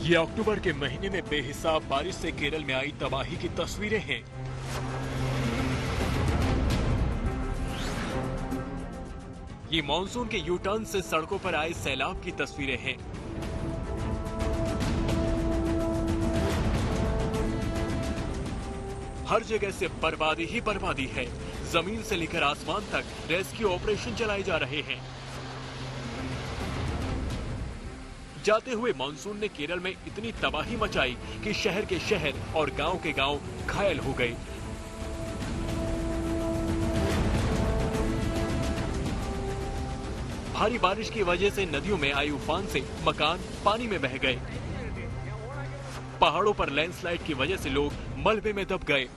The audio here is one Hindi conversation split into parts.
ये अक्टूबर के महीने में बेहिसाब बारिश से केरल में आई तबाही की तस्वीरें हैं। ये मॉनसून के यू टर्न से सड़कों पर आए सैलाब की तस्वीरें हैं। हर जगह से बर्बादी ही बर्बादी है। जमीन से लेकर आसमान तक रेस्क्यू ऑपरेशन चलाए जा रहे हैं। जाते हुए मॉनसून ने केरल में इतनी तबाही मचाई कि शहर के शहर और गांव के गांव घायल हो गए। भारी बारिश की वजह से नदियों में आई उफान से मकान पानी में बह गए। पहाड़ों पर लैंडस्लाइड की वजह से लोग मलबे में दब गए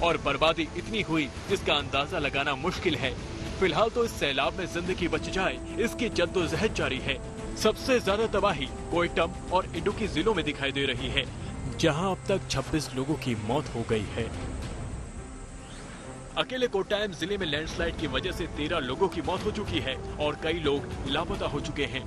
और बर्बादी इतनी हुई जिसका अंदाजा लगाना मुश्किल है। फिलहाल तो इस सैलाब में जिंदगी बच जाए इसकी जद्दोजहद जारी है। सबसे ज्यादा तबाही कोयटम और इडुक्की जिलों में दिखाई दे रही है, जहां अब तक 26 लोगों की मौत हो गई है। अकेले कोट्टायम जिले में लैंडस्लाइड की वजह से 13 लोगों की मौत हो चुकी है और कई लोग लापता हो चुके हैं।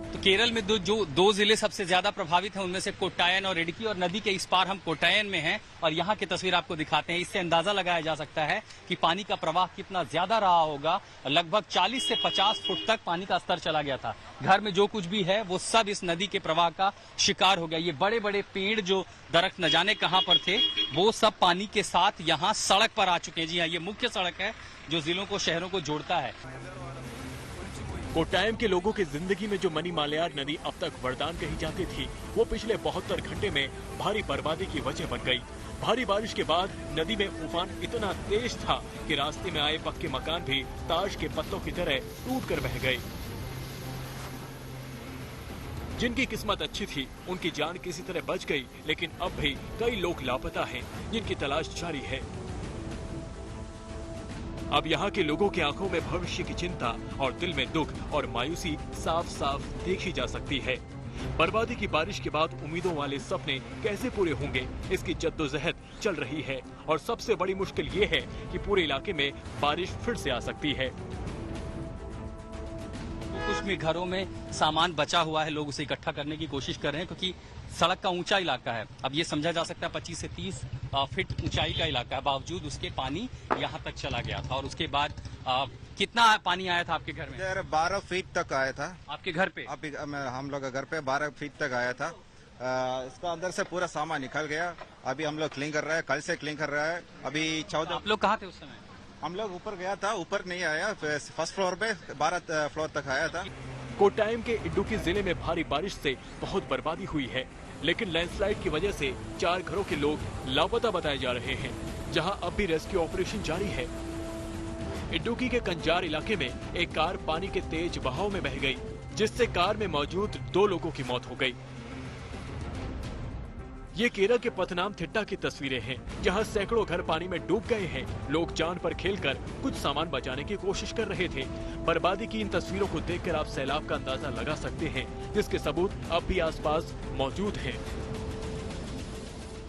तो केरल में दो जिले सबसे ज्यादा प्रभावित हैं, उनमें से कोट्टायम और इडुक्की, और नदी के इस पार हम कोट्टायम में हैं और यहाँ की तस्वीर आपको दिखाते हैं। इससे अंदाजा लगाया जा सकता है कि पानी का प्रवाह कितना ज्यादा रहा होगा। लगभग 40 से 50 फुट तक पानी का स्तर चला गया था। घर में जो कुछ भी है वो सब इस नदी के प्रवाह का शिकार हो गया। ये बड़े बड़े पेड़ जो दरख्त न जाने कहां पर थे वो सब पानी के साथ यहाँ सड़क पर आ चुके हैं। जी हाँ, ये मुख्य सड़क है जो जिलों को शहरों को जोड़ता है। कोट्टायम के लोगों की जिंदगी में जो मनी मालयार नदी अब तक वरदान कही जाती थी, वो पिछले 72 घंटे में भारी बर्बादी की वजह बन गई। भारी बारिश के बाद नदी में उफान इतना तेज था कि रास्ते में आए पक्के मकान भी ताश के पत्तों की तरह टूट कर बह गए। जिनकी किस्मत अच्छी थी उनकी जान किसी तरह बच गई, लेकिन अब भी कई लोग लापता हैं जिनकी तलाश जारी है। अब यहाँ के लोगों की आंखों में भविष्य की चिंता और दिल में दुख और मायूसी साफ साफ देखी जा सकती है। बर्बादी की बारिश के बाद उम्मीदों वाले सपने कैसे पूरे होंगे, इसकी जद्दोजहद चल रही है और सबसे बड़ी मुश्किल ये है कि पूरे इलाके में बारिश फिर से आ सकती है। कुछ भी घरों में सामान बचा हुआ है, लोग उसे इकट्ठा करने की कोशिश कर रहे हैं क्योंकि सड़क का ऊंचा इलाका है। अब ये समझा जा सकता है 25 से 30 फीट ऊंचाई का इलाका है, बावजूद उसके पानी यहाँ तक चला गया था। और उसके बाद कितना पानी आया था आपके घर में? 12 फीट तक आया था आपके घर पे? हम लोग घर पे 12 फीट तक आया था। इसका अंदर से पूरा सामान निकल गया। अभी हम लोग क्लीन कर रहे हैं, कल से क्लीन कर रहा है। अभी 14। आप लोग कहाँ थे उस समय? हम लोग ऊपर गया था, ऊपर नहीं आया, फर्स्ट फ्लोर पे 12 फ्लोर तक आया था। कोट्टायम के इडुक्की जिले में भारी बारिश से बहुत बर्बादी हुई है, लेकिन लैंडस्लाइड की वजह से 4 घरों के लोग लापता बताए जा रहे हैं, जहां अब भी रेस्क्यू ऑपरेशन जारी है। इडुक्की के कंजार इलाके में एक कार पानी के तेज बहाव में बह गई, जिससे कार में मौजूद 2 लोगों की मौत हो गई। ये केरल के पथनामथिट्टा की तस्वीरें हैं, जहां सैकड़ों घर पानी में डूब गए हैं। लोग जान पर खेलकर कुछ सामान बचाने की कोशिश कर रहे थे। बर्बादी की इन तस्वीरों को देखकर आप सैलाब का अंदाजा लगा सकते हैं, जिसके सबूत अब भी आसपास मौजूद हैं।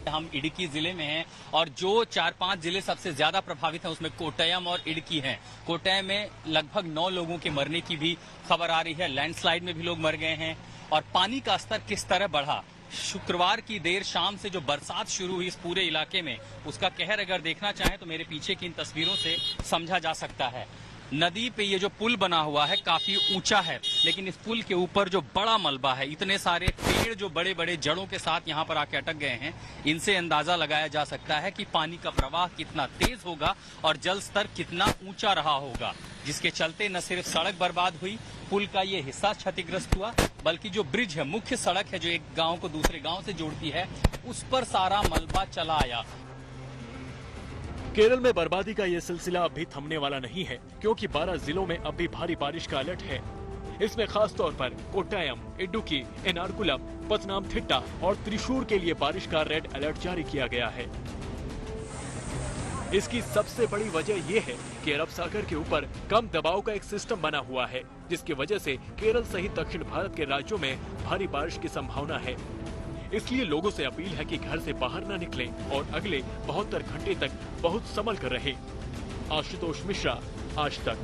हम इडुक्की जिले में हैं और जो 4-5 जिले सबसे ज्यादा प्रभावित हैं उसमें कोट्टायम और इडुक्की हैं। कोट्टायम में लगभग 9 लोगों के मरने की भी खबर आ रही है। लैंडस्लाइड में भी लोग मर गए हैं और पानी का स्तर किस तरह बढ़ा। शुक्रवार की देर शाम से जो बरसात शुरू हुई इस पूरे इलाके में, उसका कहर अगर देखना चाहें तो मेरे पीछे की इन तस्वीरों से समझा जा सकता है। नदी पे ये जो पुल बना हुआ है काफी ऊंचा है, लेकिन इस पुल के ऊपर जो बड़ा मलबा है, इतने सारे पेड़ जो बड़े बड़े जड़ों के साथ यहाँ पर आके अटक गए हैं, इनसे अंदाजा लगाया जा सकता है कि पानी का प्रवाह कितना तेज होगा और जल स्तर कितना ऊंचा रहा होगा, जिसके चलते न सिर्फ सड़क बर्बाद हुई, पुल का ये हिस्सा क्षतिग्रस्त हुआ, बल्कि जो ब्रिज है, मुख्य सड़क है जो एक गांव को दूसरे गांव से जोड़ती है, उस पर सारा मलबा चला आया। केरल में बर्बादी का ये सिलसिला अब भी थमने वाला नहीं है, क्योंकि 12 जिलों में अब भी भारी बारिश का अलर्ट है। इसमें खास तौर पर कोट्टायम, इडुक्की, एर्नाकुलम, पथनामथिट्टा और त्रिशूर के लिए बारिश का रेड अलर्ट जारी किया गया है। इसकी सबसे बड़ी वजह यह है कि अरब सागर के ऊपर कम दबाव का एक सिस्टम बना हुआ है, जिसकी वजह से केरल सहित दक्षिण भारत के राज्यों में भारी बारिश की संभावना है। इसलिए लोगों से अपील है कि घर से बाहर न निकलें और अगले 72 घंटे तक बहुत संभल कर रहें। आशुतोष मिश्रा, आज तक।